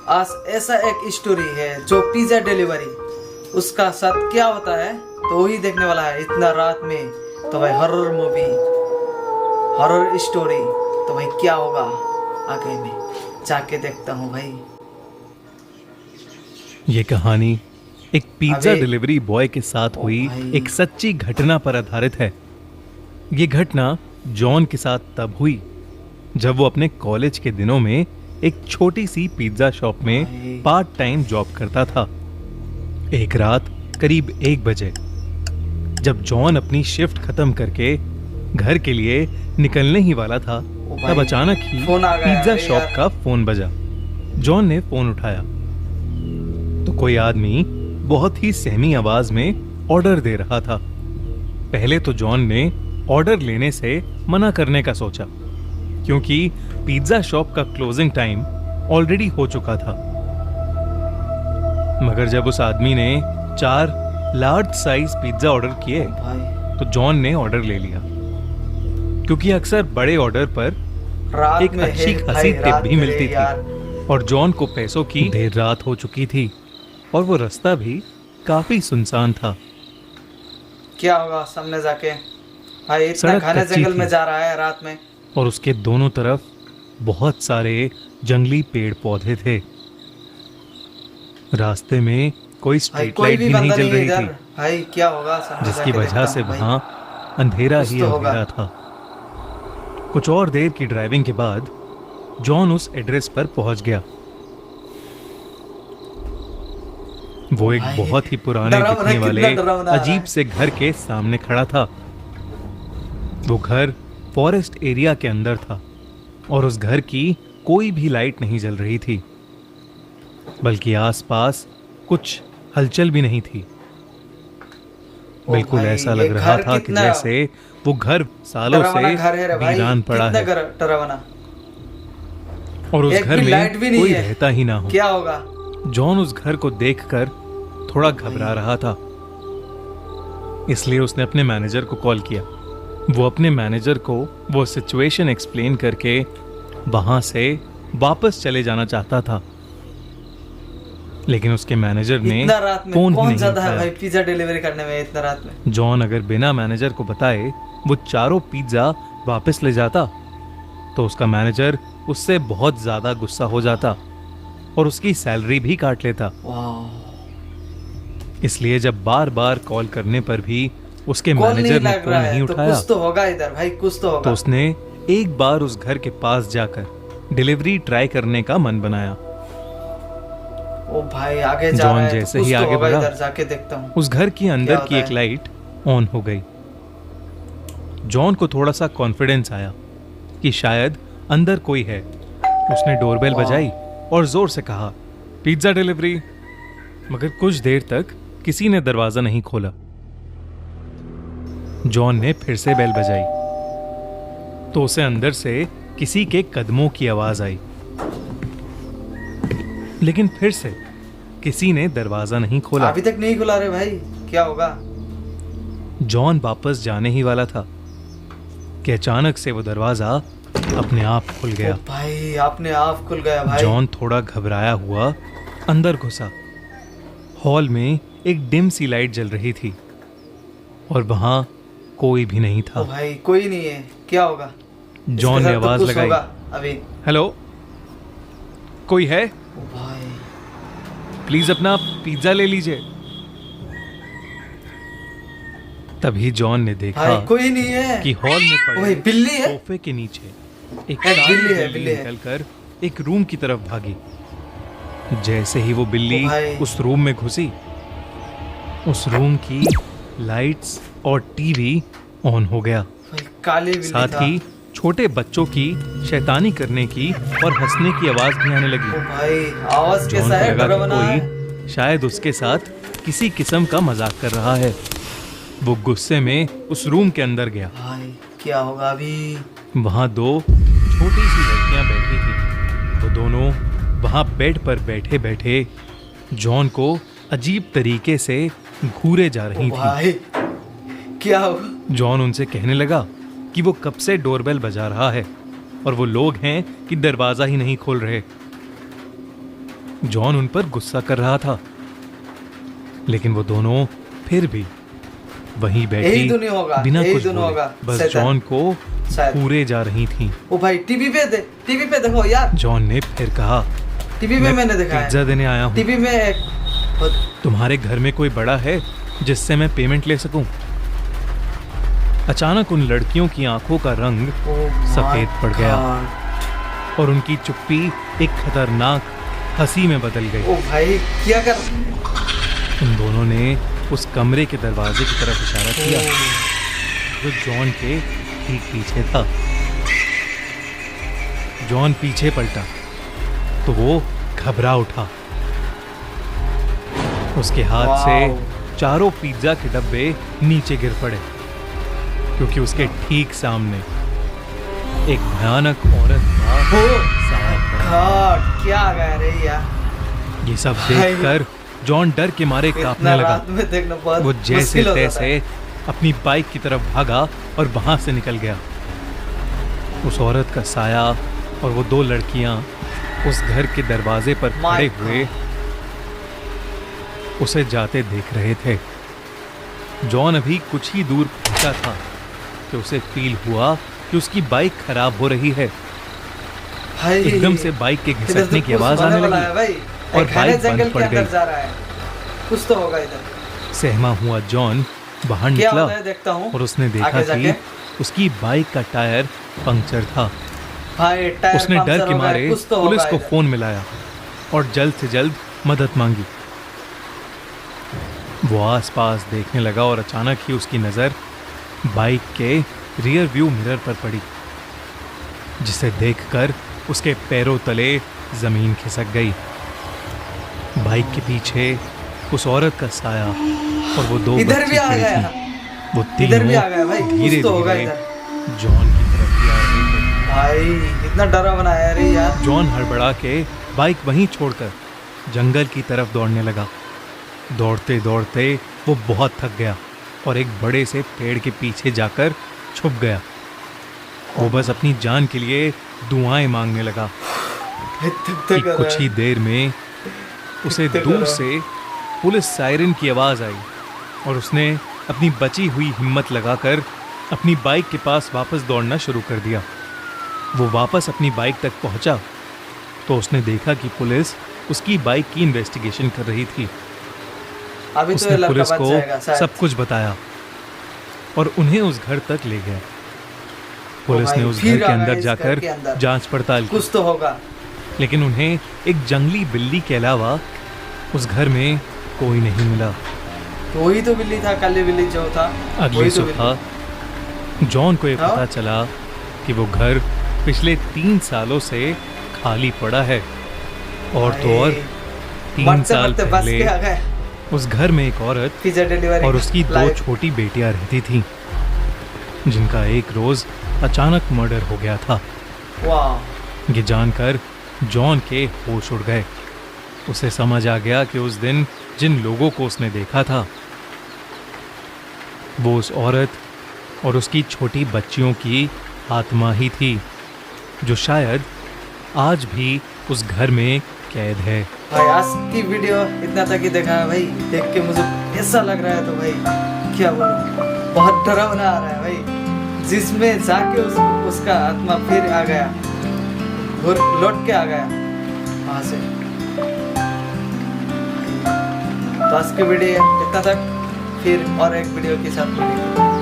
आज ऐसा एक स्टोरी है जो पिज्जा डिलीवरी, उसका साथ क्या होता है तो वही देखने वाला है इतना रात में। तो भाई हॉरर मूवी, हॉरर स्टोरी, तो भाई क्या होगा आगे में जाके देखता हूँ भाई। ये कहानी एक पिज्जा अबे, डिलीवरी बॉय के साथ हुई भाई। एक सच्ची घटना पर आधारित है। ये घटना जॉन के साथ तब हुई जब वो अपने कॉलेज के दिनों में एक छोटी सी पिज्जा शॉप में भाई। पार्ट टाइम जॉब करता था। एक रात करीब 1 बजे जब जॉन अपनी शिफ्ट खत्म करके घर के लिए निकलने ही वाला था, भाई, तब अचानक ही फोन आ गया। पिज्जा अरे शॉप यार। का फोन बजा। जॉन ने फोन उठाया तो कोई आदमी बहुत ही सहमी आवाज में ऑर्डर दे रहा था। पहले तो जॉन ने ऑर्डर लेने से मना करने का सोचा, क्योंकि पिज्जा शॉप का क्लोजिंग टाइम ऑलरेडी हो चुका था। मगर जब उस आदमी ने 4 लार्ज साइज पिज्जा ऑर्डर किए भाई तो जॉन ने ऑर्डर ले लिया, क्योंकि अक्सर बड़े ऑर्डर पर रात एक में अच्छी है, खासी भाई, टिप रात भी में मिलती है यार। थी। और जॉन को पैसों की देर रात हो चुकी थी और वो रास्ता भी काफी सुनसान था। क्या होगा सामने जाके, भाई इतना सड़क घने कच्ची जंगल में थी। जा रहा है रात में। और उसके दोनों तरफ बहुत सारे जंगली पेड़ पौधे थे। रास्ते में कोई भाई स्ट्रीट कोई लाइट भी भी नहीं बंदा जल नहीं है रही इधर। थी, भाई क्या होगा सामने जिसकी जाके वजह देखता से हूँ भाई। वहां अंधेरा कुछ ही तो होगा। अंधेरा था। कुछ और देर की ड्राइविंग के बाद जॉन उस एड्रेस पर पहुंच गया। वो एक भाई, बहुत ही पुराने डरावना, दिखने कितना वाले डरावना आ रहा अजीब है। से घर के सामने खड़ा था। वो घर फॉरेस्ट एरिया के अंदर था और उस घर की कोई भी लाइट नहीं जल रही थी, बल्कि आसपास कुछ हलचल भी नहीं थी। बिल्कुल भाई, ऐसा ये लग रहा घर था कि कितना जैसे वो घर सालों डरावना से घर है रे भाई, वीरान पड़ा कितना है डरावना। और उस एक घर भी में लाइट भी नहीं कोई है। रहता ही ना हो। क्या होगा? जॉन उस घर को देखकर थोड़ा घबरा रहा था, इसलिए उसने अपने मैनेजर को कॉल किया। वो अपने मैनेजर को वो सिचुएशन एक्सप्लेन करके वहां से वापस चले जाना चाहता था, लेकिन उसके मैनेजर ने इतना रात में फोन ही कौन नहीं जाता है उठाया। भाई पिज्जा डिलीवरी करने में इतना रात में? जॉन अगर बिना मैनेजर को बताए वो चारों पिज्जा वापस ले जाता तो उसका मैनेजर उससे बहुत ज्यादा गुस्सा हो जाता और उसकी सैलरी भी काट लेता। वाह, इसलिए जब बार बार कॉल करने पर भी उसके कॉल नहीं मैनेजर ने लग फोन रहा नहीं है तो उठाया कुछ तो होगा इधर भाई, कुछ तो तो होगा। उसने एक बार उस घर के पास जाकर डिलीवरी ट्राई करने का मन बनाया। ओ भाई आगे जा जॉन रहा है तो जैसे कुछ ही तो आगे होगा, बढ़ा, इधर जाके देखता हूँ। उस घर के अंदर क्या की होता एक है? लाइट ऑन हो गई। जॉन को थोड़ा सा कॉन्फिडेंस आया कि शायद अंदर कोई है। उसने डोरबेल वाह। बजाई और जोर से कहा, पिज्जा डिलीवरी। मगर कुछ देर तक किसी ने दरवाजा नहीं खोला। जॉन ने फिर से बेल बजाई तो उसे अंदर से किसी के कदमों की आवाज आई, लेकिन फिर से किसी ने दरवाजा नहीं खोला। अभी तक नहीं खुला रे भाई, क्या होगा? जॉन वापस जाने ही वाला था कि अचानक से वो दरवाजा अपने आप खुल ओ गया। भाई आपने आप खुल गया भाई। जॉन थोड़ा घबराया हुआ अंदर घुसा। हॉल में एक डिम सी लाइट जल रही थी और वहां कोई भी नहीं ओ था। भाई कोई नहीं है, क्या होगा? जॉन इसके ने साथ तो आवाज कुछ लगाई, होगा अभी। हेलो, कोई है? ओ भाई प्लीज अपना पिज्जा ले लीजिए। तभी जॉन ने देखा भाई कोई नहीं है कि हॉल में ओ भाई पड़े बिल्ली है। सोफे के नीचे एक एक काली बिल्ली है, बिल्ली बिल्ली है। निकलकर एक रूम की तरफ भागी। जैसे ही वो बिल्ली ओ भाई। उस रूम में घुसी, उस रूम की लाइट्स और टीवी ऑन हो गया। भाई काली बिल्ली साथ था। ही छोटे बच्चों की शैतानी करने की और हंसने की आवाज भी आने ओ लगी। भाई आवाज जॉन कैसा को है? लगा कि डरावना है। कोई शायद उसके साथ किसी किस्म का मजाक कर रहा है। वो गुस्से में उस रूम के अंदर गया। भाई क्या होगा अभी? वहां 2 छोटी सी लड़कियां बैठी थी। वो दोनों वहां बेड पर बैठे बैठे जॉन को अजीब तरीके से घूरे जा रही ओ थी। भाई क्या होगा? जॉन उनसे कहने लगा कि वो कब से डोरबेल बजा रहा है और वो लोग हैं कि दरवाजा ही नहीं खोल रहे। जॉन उन पर गुस्सा कर रहा था, लेकिन वो दोनों फिर भी वहीं बैठी यही दुनिया होगा, बिना यही कुछ दुनिया बोले होगा, बस शैतान। जॉन को शायद। पूरे जा रही थी। ओ भाई टीवी पे देखो यार, जॉन ने फिर कहा, टीवी में मैंने देखा पिज्जा है, देने आया हूँ। टीवी में एक तुम्हारे घर में कोई बड़ा है जिससे मैं पेमेंट ले सकूं? अचानक उन लड़कियों की आंखों का रंग सफेद पड़ गया और उनकी चुप्पी एक खतरनाक हंसी में बदल गई। ओ भाई क्या कर, उन दोनों ने उस कमरे के दरवाजे की तरफ इशारा किया जो जॉन के ठीक पीछे था। जॉन पीछे पलटा तो वो घबरा उठा। उसके हाथ से चारों पिज्जा के डब्बे नीचे गिर पड़े क्योंकि उसके ठीक सामने एक भयानक औरत का साया पड़ा। गॉड क्या आ गया रे यार, ये सब देखकर जॉन डर के मारे कांपने इतना लगा। रात में देखना बहुत वो जैसे मुश्किल होता तैसे अपनी बाइक की तरफ भागा और वहां से निकल गया। उस औरत का साया और वो दो लड़कियां उस घर के दरवाजे पर My खड़े हुए उसे जाते देख रहे थे। जॉन अभी कुछ ही दूर पहुंचा था कि उसे फील हुआ कि उसकी बाइक खराब हो रही है। भाई एकदम से बाइक के इधर घिसकने तो की कुछ आवाज होने आने वाला लगी है भाई, और एक बाइक घने बंद जंगल पड़ के अंदर गई। जा रहा है, कुछ तो होगा इधर। सहमा हुआ जॉन बाहर क्या निकला होता है देखता हूँ और उसने देखा आगे कि जाके। उसकी बाइक का टायर पंक्चर था। भाई टायर उसने पंक्चर डर के होगा, मारे कुछ तो पुलिस होगा को इधर। फोन मिलाया और जल्द से जल्द मदद मांगी। वो आसपास देखने लगा और अचानक ही उसकी नजर बाइक के रियर व्यू मिरर पर पड़ी, जिसे देखकर उसके पैरों तले जमीन खिसक गई। बाइक के पीछे उस औरत का साया और वो दो इधर बच्ची भी आ खड़ी गया, थी। वो इधर भी आ तीनों गया भाई, धीरे कुछ तो होगा धीरे इधर। जॉन की तरफ ही आ रहे थे। भाई इतना डरा बनाया रे यार। जॉन हड़बड़ा के बाइक वहीं छोड़कर जंगल की तरफ दौड़ने लगा। दौड़ते दौड़ते वो बहुत थक गया और एक बड़े से पेड़ के पीछे जाकर छुप गया। वो बस अपनी जान के लिए दुआएं मांगने लगा कि कुछ ही देर में उसे दूर से पुलिस सायरन की आवाज आई और उसने अपनी बची हुई हिम्मत लगाकर अपनी बाइक के पास वापस दौड़ना शुरू कर दिया। वो वापस अपनी बाइक तक पहुंचा तो उसने देखा कि पुलिस उसकी बाइक की इन्वेस्टिगेशन कर रही थी। अभी तो उसने ये लड़का पुलिस बच को जाएगा शायद। सब कुछ बताया और उन्हें उस घर तक ले गया। पुलिस भाई, ने उस फिर घर आ के गए अंदर इस जाकर घर के अंदर। जांच पड़ताल की, कुछ तो होगा। लेकिन उन्हें एक जंगली बिल्ली के अलावा उस घर में कोई नहीं मिला। तो वही तो बिल्ली था, काली बिल्ली जो था। अगली वही तो सुबह जॉन को ये हाँ? पता चला कि वो घर पिछले 3 सालों से खाली पड़ा है और तो और 3 साल बस पहले के आ गए। उस घर में एक औरत पिज्जा डिलीवरी और उसकी 2 लाइव। छोटी बेटियां रहती थीं, जिनका एक रोज अचानक मर्डर हो गया था। वाह, ये जानकर जॉन के होश उड़ गए। उसे समझ आ गया कि उस दिन जिन लोगों को उसने देखा था वो उस औरत और उसकी छोटी बच्चियों की आत्मा ही थी, जो शायद आज भी उस घर में कैद है। भाई आज की वीडियो इतना तक ही देखा है भाई। देख के मुझे ऐसा लग रहा है तो भाई क्या बोलूं, बहुत डरावना आ रहा है भाई। जिसमें जाके उसका आत्मा फिर आ गया, लौट के आ गया वहां से। तो आज की वीडियो इतना तक, फिर और एक वीडियो के साथ मिलेंगे।